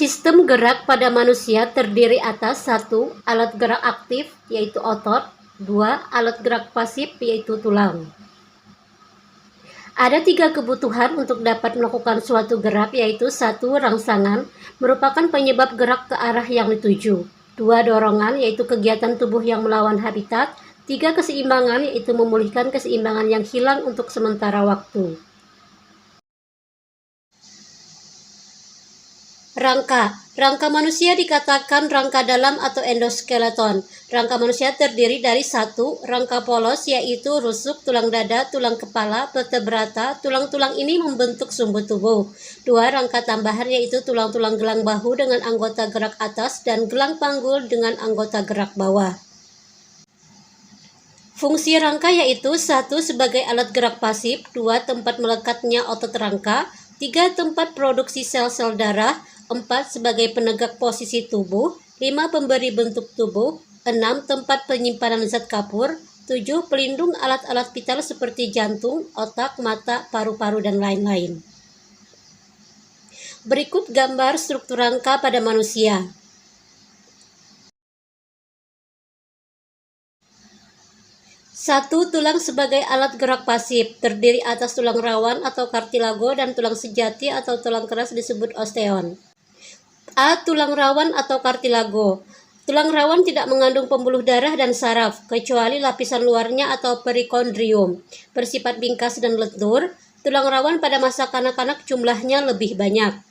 Sistem gerak pada manusia terdiri atas 1. Alat gerak aktif, yaitu otot. 2. Alat gerak pasif, yaitu tulang. Ada 3 kebutuhan untuk dapat melakukan suatu gerak, yaitu 1. Rangsangan, merupakan penyebab gerak ke arah yang dituju. 2. Dorongan, yaitu kegiatan tubuh yang melawan habitat. 3. Keseimbangan, yaitu memulihkan keseimbangan yang hilang untuk sementara waktu. Rangka manusia dikatakan rangka dalam atau endoskeleton. Rangka manusia terdiri dari 1. Rangka polos, yaitu rusuk, tulang dada, tulang kepala, vertebrata. Tulang-tulang ini membentuk sumbu tubuh. 2. Rangka tambahan, yaitu tulang-tulang gelang bahu dengan anggota gerak atas dan gelang panggul dengan anggota gerak bawah. Fungsi rangka yaitu 1. Sebagai alat gerak pasif. 2. Tempat melekatnya otot rangka. 3. Tempat produksi sel-sel darah. 4. Sebagai penegak posisi tubuh. 5. Pemberi bentuk tubuh. 6. Tempat penyimpanan zat kapur. 7. Pelindung alat-alat vital seperti jantung, otak, mata, paru-paru, dan lain-lain. Berikut gambar struktur rangka pada manusia. 1. Tulang sebagai alat gerak pasif, terdiri atas tulang rawan atau kartilago dan tulang sejati atau tulang keras disebut osteon. A. Tulang rawan atau kartilago. Tulang rawan tidak mengandung pembuluh darah dan saraf, kecuali lapisan luarnya atau perikondrium. Bersifat bingkas dan lentur, tulang rawan pada masa kanak-kanak jumlahnya lebih banyak.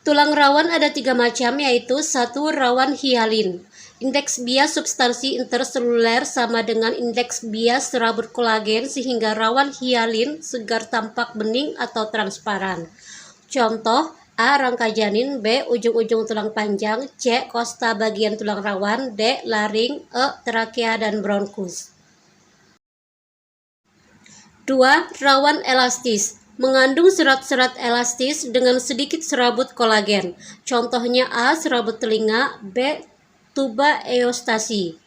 Tulang rawan ada 3 macam, yaitu 1. Rawan hialin. Indeks bias substansi interseluler sama dengan indeks bias serabut kolagen sehingga rawan hialin segar tampak bening atau transparan. Contoh: A. Rangka janin. B. Ujung-ujung tulang panjang. C. Kosta bagian tulang rawan. D. Laring. E. Trakea dan bronkus. 2. Rawan elastis. Mengandung serat-serat elastis dengan sedikit serabut kolagen. Contohnya A. Serabut telinga. B. Tuba eustasi.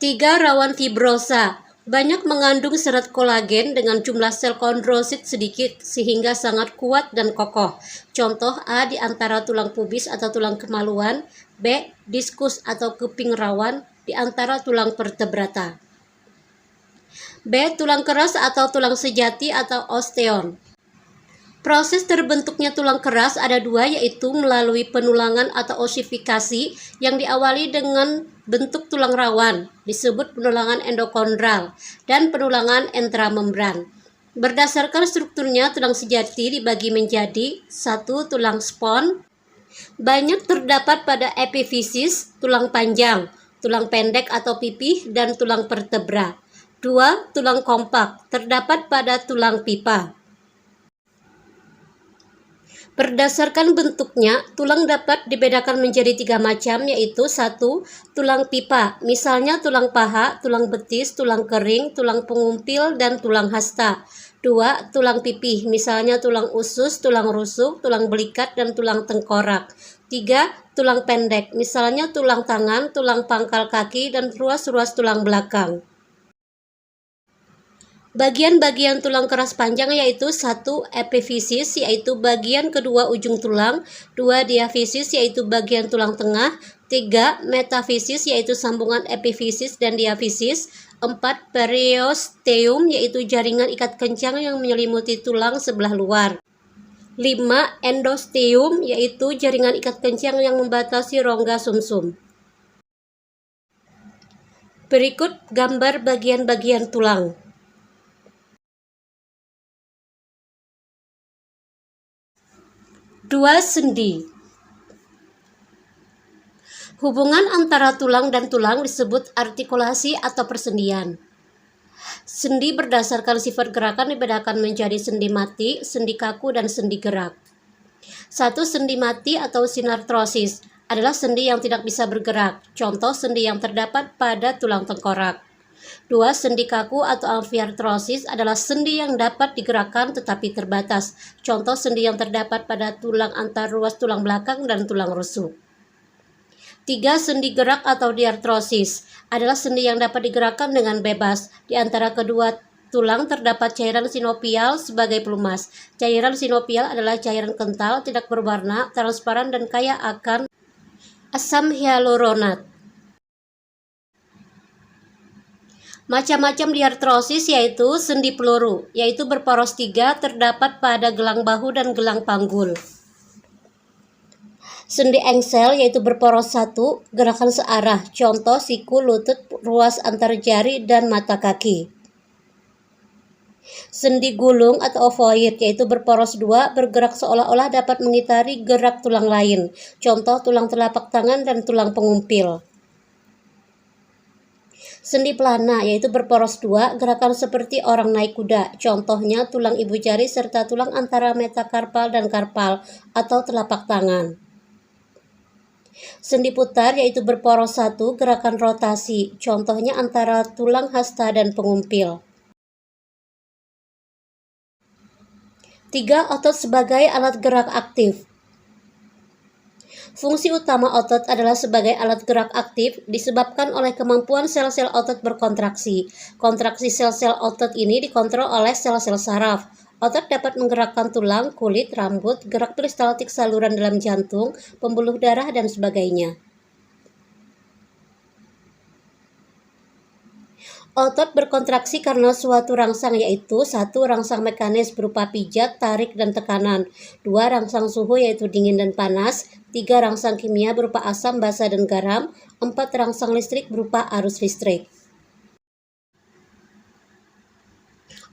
3. Rawan fibrosa. Banyak mengandung serat kolagen dengan jumlah sel kondrosit sedikit sehingga sangat kuat dan kokoh. Contoh A. Di antara tulang pubis atau tulang kemaluan. B. Diskus atau keping rawan di antara tulang vertebrata. B. Tulang keras atau tulang sejati atau osteon. Proses terbentuknya tulang keras ada 2, yaitu melalui penulangan atau osifikasi yang diawali dengan bentuk tulang rawan, disebut penulangan endokondral, dan penulangan intramembran. Berdasarkan strukturnya, tulang sejati dibagi menjadi 1. Tulang spon. Banyak terdapat pada epifisis, tulang panjang, tulang pendek atau pipih, dan tulang vertebra. 2. Tulang kompak. Terdapat pada tulang pipa. Berdasarkan bentuknya, tulang dapat dibedakan menjadi 3 macam, yaitu 1. Tulang pipa, misalnya tulang paha, tulang betis, tulang kering, tulang pengumpil, dan tulang hasta. 2. Tulang pipih, misalnya tulang usus, tulang rusuk, tulang belikat, dan tulang tengkorak. 3. Tulang pendek, misalnya tulang tangan, tulang pangkal kaki, dan ruas-ruas tulang belakang. Bagian-bagian tulang keras panjang yaitu 1. Epifisis, yaitu bagian kedua ujung tulang. 2. Diafisis, yaitu bagian tulang tengah. 3. Metafisis, yaitu sambungan epifisis dan diafisis. 4. Periosteum, yaitu jaringan ikat kencang yang menyelimuti tulang sebelah luar. 5. Endosteum, yaitu jaringan ikat kencang yang membatasi rongga sumsum. Berikut gambar bagian-bagian tulang. 2. Sendi. Hubungan antara tulang dan tulang disebut artikulasi atau persendian. Sendi berdasarkan sifat gerakan dibedakan menjadi sendi mati, sendi kaku, dan sendi gerak. 1. Sendi mati atau sinartrosis adalah sendi yang tidak bisa bergerak. Contoh sendi yang terdapat pada tulang tengkorak. 2. Sendi kaku atau amfiartrosis adalah sendi yang dapat digerakkan tetapi terbatas. Contoh sendi yang terdapat pada tulang antar ruas tulang belakang dan tulang rusuk. 3. Sendi gerak atau diartrosis adalah sendi yang dapat digerakkan dengan bebas. Di antara kedua tulang terdapat cairan sinovial sebagai pelumas. Cairan sinovial adalah cairan kental, tidak berwarna, transparan, dan kaya akan asam hyaluronat. Macam-macam diartrosis yaitu sendi peluru, yaitu berporos 3, terdapat pada gelang bahu dan gelang panggul. Sendi engsel yaitu berporos 1, gerakan searah, contoh siku, lutut, ruas antar jari, dan mata kaki. Sendi gulung atau ovoid yaitu berporos 2, bergerak seolah-olah dapat mengitari gerak tulang lain, contoh tulang telapak tangan dan tulang pengumpil. Sendi pelana yaitu berporos 2, gerakan seperti orang naik kuda, contohnya tulang ibu jari serta tulang antara metakarpal dan karpal atau telapak tangan. Sendi putar yaitu berporos 1, gerakan rotasi, contohnya antara tulang hasta dan pengumpil. 3. Otot sebagai alat gerak aktif. Fungsi utama otot adalah sebagai alat gerak aktif disebabkan oleh kemampuan sel-sel otot berkontraksi. Kontraksi sel-sel otot ini dikontrol oleh sel-sel saraf. Otot dapat menggerakkan tulang, kulit, rambut, gerak peristaltik saluran dalam jantung, pembuluh darah, dan sebagainya. Otot berkontraksi karena suatu rangsang yaitu 1. Rangsang mekanis berupa pijat, tarik, dan tekanan. 2. Rangsang suhu yaitu dingin dan panas. 3. Rangsang kimia berupa asam, basa, dan garam. 4. Rangsang listrik berupa arus listrik.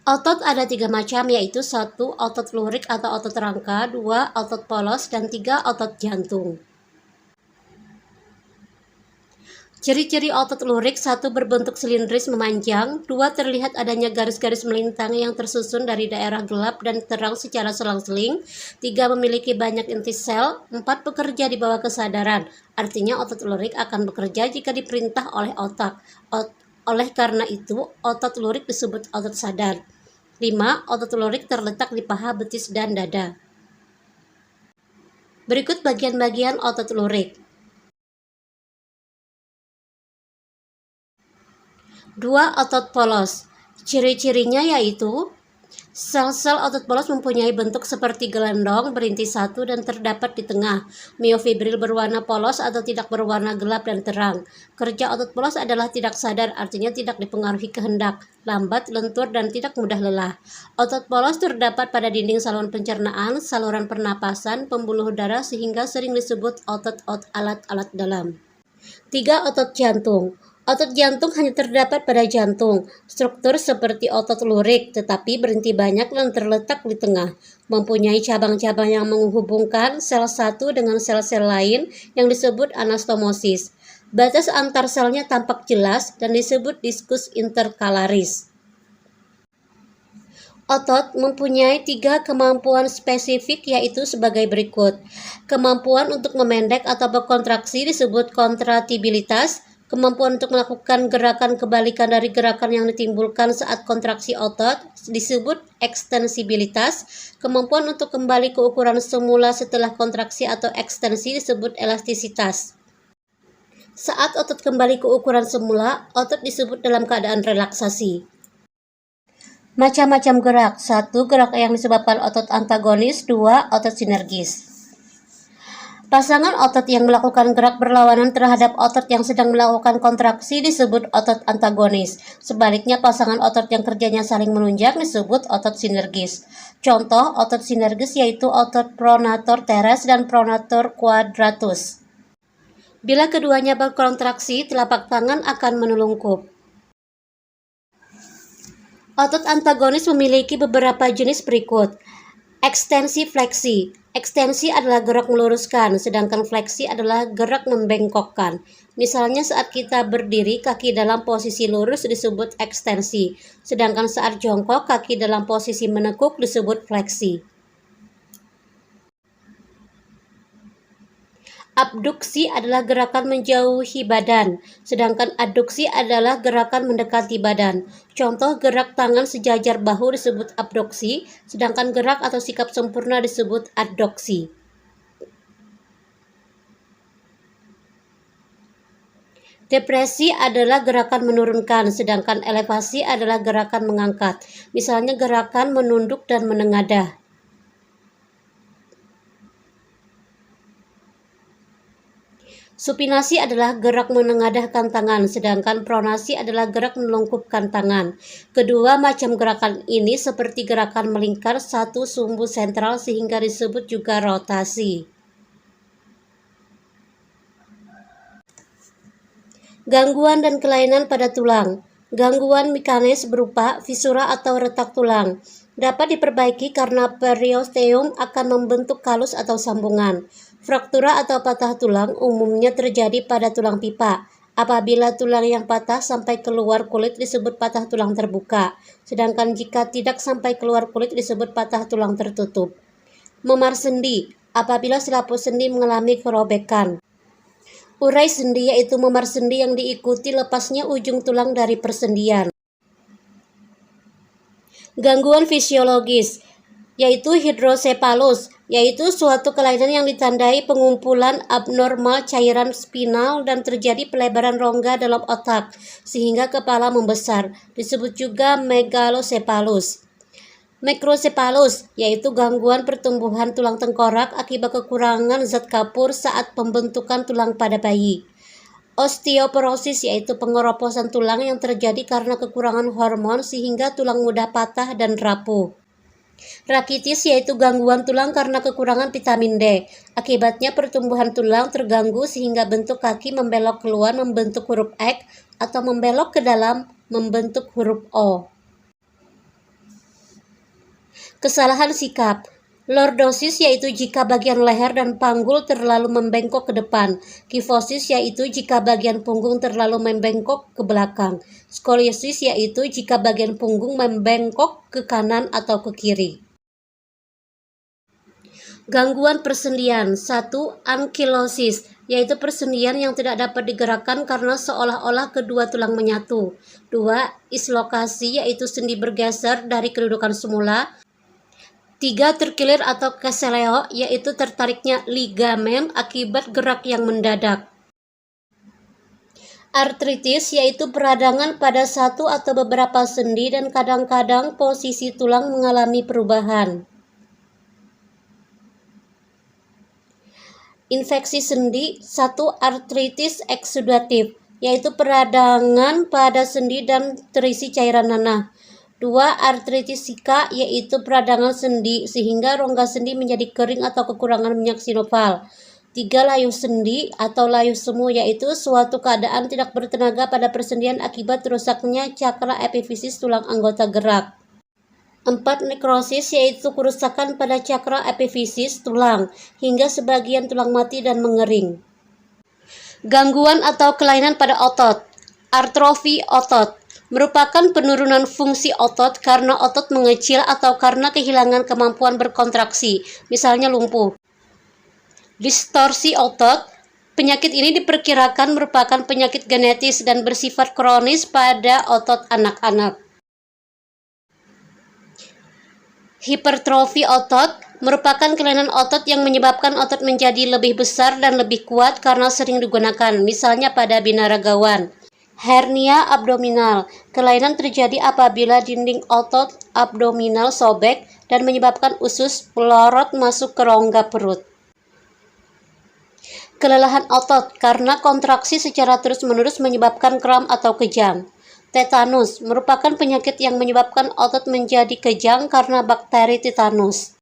Otot ada 3 macam yaitu 1. Otot lurik atau otot rangka, 2. Otot polos, dan 3. Otot jantung. Ciri-ciri otot lurik: 1. Berbentuk silindris memanjang. 2. Terlihat adanya garis-garis melintang yang tersusun dari daerah gelap dan terang secara selang-seling. 3. Memiliki banyak inti sel. 4. Bekerja di bawah kesadaran. Artinya otot lurik akan bekerja jika diperintah oleh otak. Oleh karena itu, otot lurik disebut otot sadar. 5. Otot lurik terletak di paha, betis, dan dada. Berikut bagian-bagian otot lurik. 2. Otot polos. Ciri-cirinya yaitu sel-sel otot polos mempunyai bentuk seperti gelendong berintis 1 dan terdapat di tengah. Miofibril berwarna polos atau tidak berwarna gelap dan terang. Kerja otot polos adalah tidak sadar, artinya tidak dipengaruhi kehendak, lambat, lentur, dan tidak mudah lelah. Otot polos terdapat pada dinding saluran pencernaan, saluran pernapasan, pembuluh darah sehingga sering disebut otot alat-alat dalam. 3. Otot jantung. Otot jantung hanya terdapat pada jantung, struktur seperti otot lurik, tetapi berhenti banyak dan terletak di tengah. Mempunyai cabang-cabang yang menghubungkan sel satu dengan sel-sel lain yang disebut anastomosis. Batas antar selnya tampak jelas dan disebut diskus interkalaris. Otot mempunyai 3 kemampuan spesifik yaitu sebagai berikut. Kemampuan untuk memendek atau berkontraksi disebut kontratibilitas. Kemampuan untuk melakukan gerakan kebalikan dari gerakan yang ditimbulkan saat kontraksi otot disebut ekstensibilitas. Kemampuan untuk kembali ke ukuran semula setelah kontraksi atau ekstensi disebut elastisitas. Saat otot kembali ke ukuran semula, otot disebut dalam keadaan relaksasi. Macam-macam gerak. 1. Gerak yang disebabkan otot antagonis. 2. Otot sinergis. Pasangan otot yang melakukan gerak berlawanan terhadap otot yang sedang melakukan kontraksi disebut otot antagonis. Sebaliknya, pasangan otot yang kerjanya saling menunjang disebut otot sinergis. Contoh otot sinergis yaitu otot pronator teres dan pronator quadratus. Bila keduanya berkontraksi, telapak tangan akan menelungkup. Otot antagonis memiliki beberapa jenis berikut. Ekstensi fleksi. Ekstensi adalah gerak meluruskan, sedangkan fleksi adalah gerak membengkokkan. Misalnya saat kita berdiri, kaki dalam posisi lurus disebut ekstensi, sedangkan saat jongkok, kaki dalam posisi menekuk disebut fleksi. Abduksi adalah gerakan menjauhi badan, sedangkan adduksi adalah gerakan mendekati badan. Contoh gerak tangan sejajar bahu disebut abduksi, sedangkan gerak atau sikap sempurna disebut adduksi. Depresi adalah gerakan menurunkan, sedangkan elevasi adalah gerakan mengangkat. Misalnya gerakan menunduk dan menengadah. Supinasi adalah gerak menengadahkan tangan, sedangkan pronasi adalah gerak melengkupkan tangan. Kedua macam gerakan ini seperti gerakan melingkar satu sumbu sentral sehingga disebut juga rotasi. Gangguan dan kelainan pada tulang. Gangguan mekanis berupa fisura atau retak tulang dapat diperbaiki karena periosteum akan membentuk kalus atau sambungan. Fraktura atau patah tulang umumnya terjadi pada tulang pipa. Apabila tulang yang patah sampai keluar kulit disebut patah tulang terbuka, sedangkan jika tidak sampai keluar kulit disebut patah tulang tertutup. Memar sendi, apabila selaput sendi mengalami kerobekan. Urai sendi yaitu memar sendi yang diikuti lepasnya ujung tulang dari persendian. Gangguan fisiologis yaitu hidrosepalus, yaitu suatu kelainan yang ditandai pengumpulan abnormal cairan spinal dan terjadi pelebaran rongga dalam otak sehingga kepala membesar, disebut juga megalosepalus. Makrocephalus yaitu gangguan pertumbuhan tulang tengkorak akibat kekurangan zat kapur saat pembentukan tulang pada bayi. Osteoporosis yaitu pengeroposan tulang yang terjadi karena kekurangan hormon sehingga tulang mudah patah dan rapuh. Rakitis yaitu gangguan tulang karena kekurangan vitamin D. Akibatnya pertumbuhan tulang terganggu sehingga bentuk kaki membelok keluar membentuk huruf X atau membelok ke dalam membentuk huruf O. Kesalahan sikap. Lordosis yaitu jika bagian leher dan panggul terlalu membengkok ke depan. Kifosis yaitu jika bagian punggung terlalu membengkok ke belakang. Skoliosis yaitu jika bagian punggung membengkok ke kanan atau ke kiri. Gangguan persendian. 1. Ankilosis yaitu persendian yang tidak dapat digerakkan karena seolah-olah kedua tulang menyatu. 2. Islokasi yaitu sendi bergeser dari kedudukan semula. 3. Terkilir atau keseleo yaitu tertariknya ligamen akibat gerak yang mendadak. Artritis yaitu peradangan pada satu atau beberapa sendi dan kadang-kadang posisi tulang mengalami perubahan. Infeksi sendi. 1. Artritis eksudatif yaitu peradangan pada sendi dan terisi cairan nanah. 2. Artritis sika yaitu peradangan sendi sehingga rongga sendi menjadi kering atau kekurangan minyak sinoval. 3. Layu sendi atau layu semu yaitu suatu keadaan tidak bertenaga pada persendian akibat rusaknya cakra epifisis tulang anggota gerak. 4. Nekrosis yaitu kerusakan pada cakra epifisis tulang hingga sebagian tulang mati dan mengering. Gangguan atau kelainan pada otot. Atrofi otot merupakan penurunan fungsi otot karena otot mengecil atau karena kehilangan kemampuan berkontraksi, misalnya lumpuh. Distorsi otot. Penyakit ini diperkirakan merupakan penyakit genetis dan bersifat kronis pada otot anak-anak. Hipertrofi otot merupakan kelainan otot yang menyebabkan otot menjadi lebih besar dan lebih kuat karena sering digunakan, misalnya pada binaragawan. Hernia abdominal. Kelainan terjadi apabila dinding otot abdominal sobek dan menyebabkan usus pelorot masuk ke rongga perut. Kelelahan otot karena kontraksi secara terus-menerus menyebabkan kram atau kejang. Tetanus merupakan penyakit yang menyebabkan otot menjadi kejang karena bakteri tetanus.